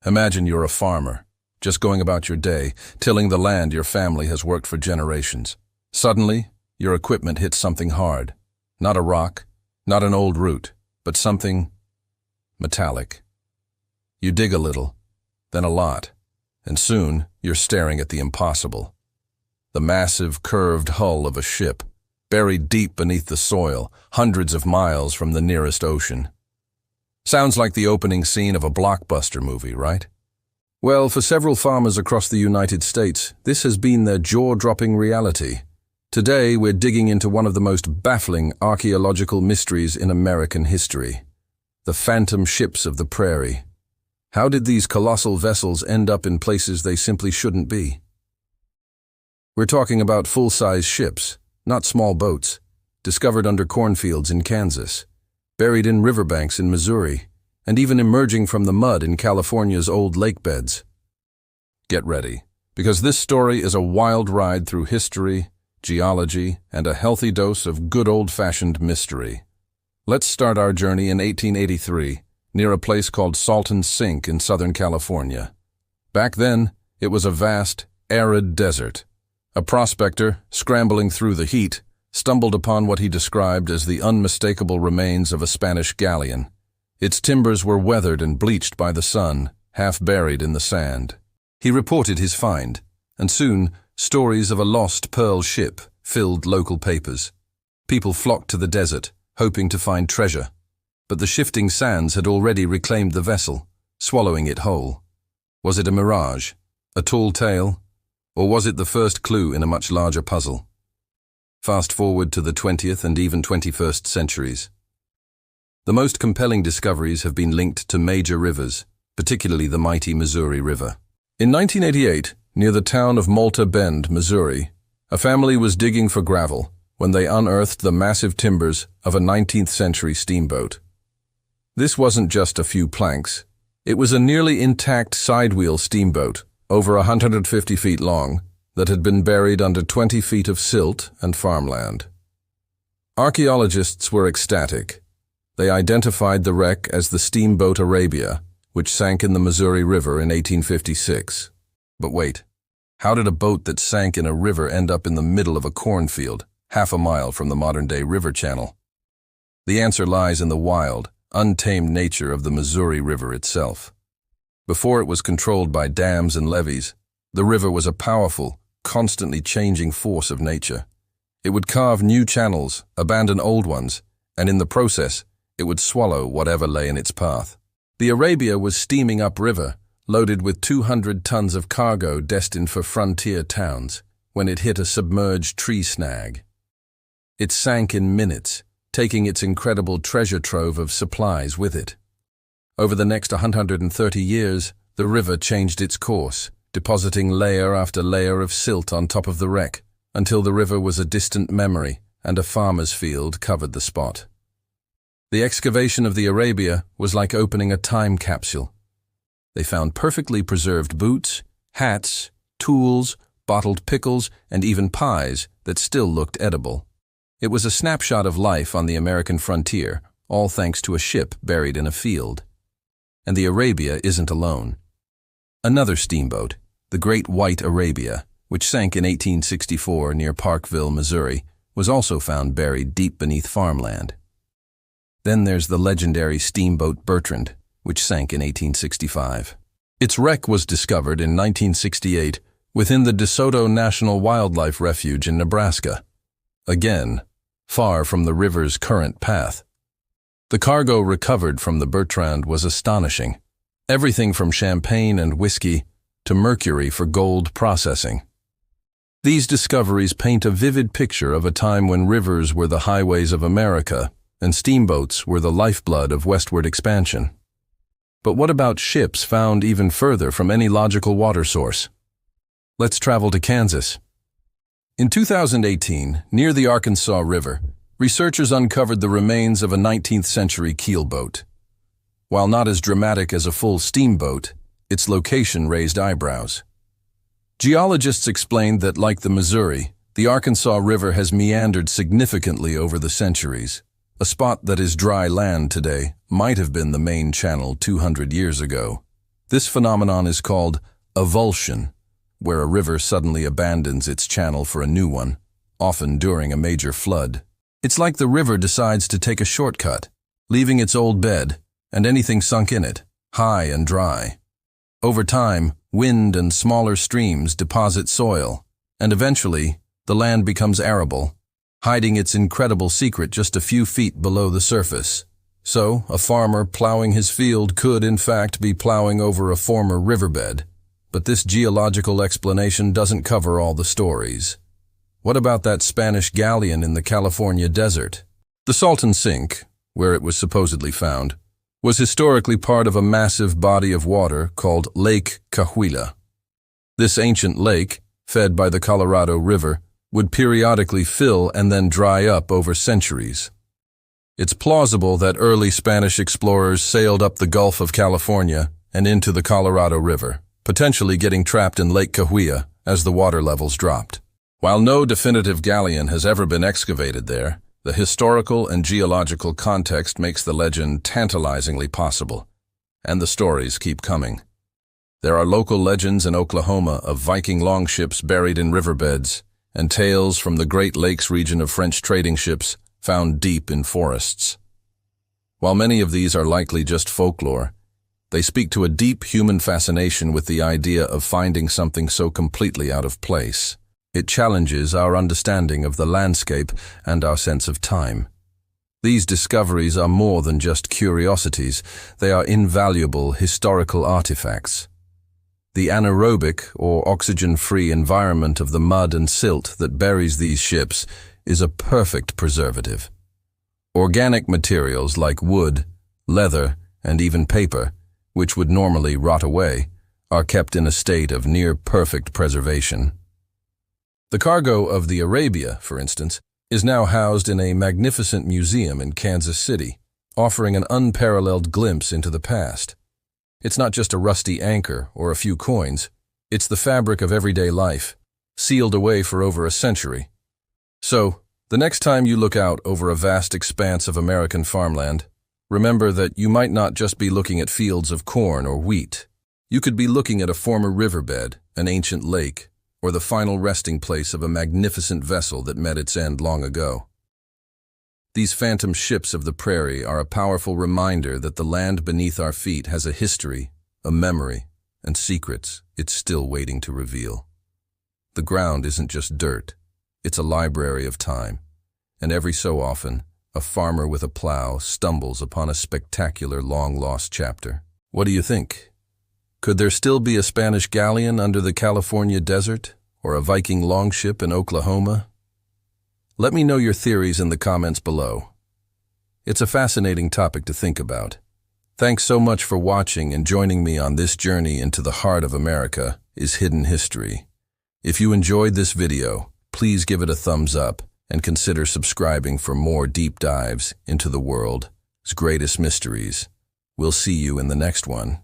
Imagine you're a farmer, just going about your day, tilling the land your family has worked for generations. Suddenly, your equipment hits something hard. Not a rock, not an old root, but something metallic. You dig a little, then a lot, and soon you're staring at the impossible. The massive, curved hull of a ship, buried deep beneath the soil, hundreds of miles from the nearest ocean. Sounds like the opening scene of a blockbuster movie, right? Well, for several farmers across the United States, this has been their jaw-dropping reality. Today, we're digging into one of the most baffling archaeological mysteries in American history: the phantom ships of the prairie. How did these colossal vessels end up in places they simply shouldn't be? We're talking about full-size ships, not small boats, discovered under cornfields in Kansas, buried in riverbanks in Missouri, and even emerging from the mud in California's old lake beds. Get ready, because this story is a wild ride through history, geology, and a healthy dose of good old-fashioned mystery. Let's start our journey in 1883, near a place called Salton Sink in Southern California. Back then, it was a vast, arid desert. A prospector, scrambling through the heat, stumbled upon what he described as the unmistakable remains of a Spanish galleon. Its timbers were weathered and bleached by the sun, half buried in the sand. He reported his find, and soon stories of a lost pearl ship filled local papers. People flocked to the desert, hoping to find treasure, but the shifting sands had already reclaimed the vessel, swallowing it whole. Was it a mirage, a tall tale, or was it the first clue in a much larger puzzle? Fast forward to the 20th and even 21st centuries. The most compelling discoveries have been linked to major rivers, particularly the mighty Missouri River. In 1988, near the town of Malta Bend, Missouri, a family was digging for gravel when they unearthed the massive timbers of a 19th-century steamboat. This wasn't just a few planks. It was a nearly intact sidewheel steamboat, over 150 feet long, that had been buried under 20 feet of silt and farmland. Archaeologists were ecstatic. They identified the wreck as the steamboat Arabia, which sank in the Missouri River in 1856. But wait, how did a boat that sank in a river end up in the middle of a cornfield, half a mile from the modern-day river channel? The answer lies in the wild, untamed nature of the Missouri River itself. Before it was controlled by dams and levees, the river was a powerful, constantly changing force of nature. It would carve new channels, abandon old ones, and in the process, it would swallow whatever lay in its path. The Arabia was steaming upriver, loaded with 200 tons of cargo destined for frontier towns, when it hit a submerged tree snag. It sank in minutes, taking its incredible treasure trove of supplies with it. Over the next 130 years, the river changed its course, depositing layer after layer of silt on top of the wreck, until the river was a distant memory and a farmer's field covered the spot. The excavation of the Arabia was like opening a time capsule. They found perfectly preserved boots, hats, tools, bottled pickles, and even pies that still looked edible. It was a snapshot of life on the American frontier, all thanks to a ship buried in a field. And the Arabia isn't alone. Another steamboat, the Great White Arabia, which sank in 1864 near Parkville, Missouri, was also found buried deep beneath farmland. Then there's the legendary steamboat Bertrand, which sank in 1865. Its wreck was discovered in 1968 within the DeSoto National Wildlife Refuge in Nebraska. Again, far from the river's current path. The cargo recovered from the Bertrand was astonishing. Everything from champagne and whiskey to mercury for gold processing. These discoveries paint a vivid picture of a time when rivers were the highways of America and steamboats were the lifeblood of westward expansion. But what about ships found even further from any logical water source? Let's travel to Kansas. In 2018, near the Arkansas River, researchers uncovered the remains of a 19th-century keelboat. While not as dramatic as a full steamboat, its location raised eyebrows. Geologists explained that, like the Missouri, the Arkansas River has meandered significantly over the centuries. A spot that is dry land today might have been the main channel 200 years ago. This phenomenon is called avulsion, where a river suddenly abandons its channel for a new one, often during a major flood. It's like the river decides to take a shortcut, leaving its old bed and anything sunk in it, high and dry. Over time, wind and smaller streams deposit soil, and eventually, the land becomes arable, hiding its incredible secret just a few feet below the surface. So, a farmer plowing his field could, in fact, be plowing over a former riverbed. But this geological explanation doesn't cover all the stories. What about that Spanish galleon in the California desert? The Salton Sink, where it was supposedly found, was historically part of a massive body of water called Lake Cahuilla. This ancient lake, fed by the Colorado River, would periodically fill and then dry up over centuries. It's plausible that early Spanish explorers sailed up the Gulf of California and into the Colorado River, potentially getting trapped in Lake Cahuilla as the water levels dropped. While no definitive galleon has ever been excavated there, the historical and geological context makes the legend tantalizingly possible, and the stories keep coming. There are local legends in Oklahoma of Viking longships buried in riverbeds, and tales from the Great Lakes region of French trading ships found deep in forests. While many of these are likely just folklore, they speak to a deep human fascination with the idea of finding something so completely out of place. It challenges our understanding of the landscape and our sense of time. These discoveries are more than just curiosities, they are invaluable historical artifacts. The anaerobic, or oxygen-free environment of the mud and silt that buries these ships is a perfect preservative. Organic materials like wood, leather, and even paper, which would normally rot away, are kept in a state of near-perfect preservation. The cargo of the Arabia, for instance, is now housed in a magnificent museum in Kansas City, offering an unparalleled glimpse into the past. It's not just a rusty anchor or a few coins, it's the fabric of everyday life, sealed away for over a century. So, the next time you look out over a vast expanse of American farmland, remember that you might not just be looking at fields of corn or wheat. You could be looking at a former riverbed, an ancient lake, or the final resting place of a magnificent vessel that met its end long ago. These phantom ships of the prairie are a powerful reminder that the land beneath our feet has a history, a memory, and secrets it's still waiting to reveal. The ground isn't just dirt, it's a library of time, and every so often, a farmer with a plow stumbles upon a spectacular long-lost chapter. What do you think? Could there still be a Spanish galleon under the California desert, or a Viking longship in Oklahoma? Let me know your theories in the comments below. It's a fascinating topic to think about. Thanks so much for watching and joining me on this journey into the heart of America is hidden history. If you enjoyed this video, please give it a thumbs up and consider subscribing for more deep dives into the world's greatest mysteries. We'll see you in the next one.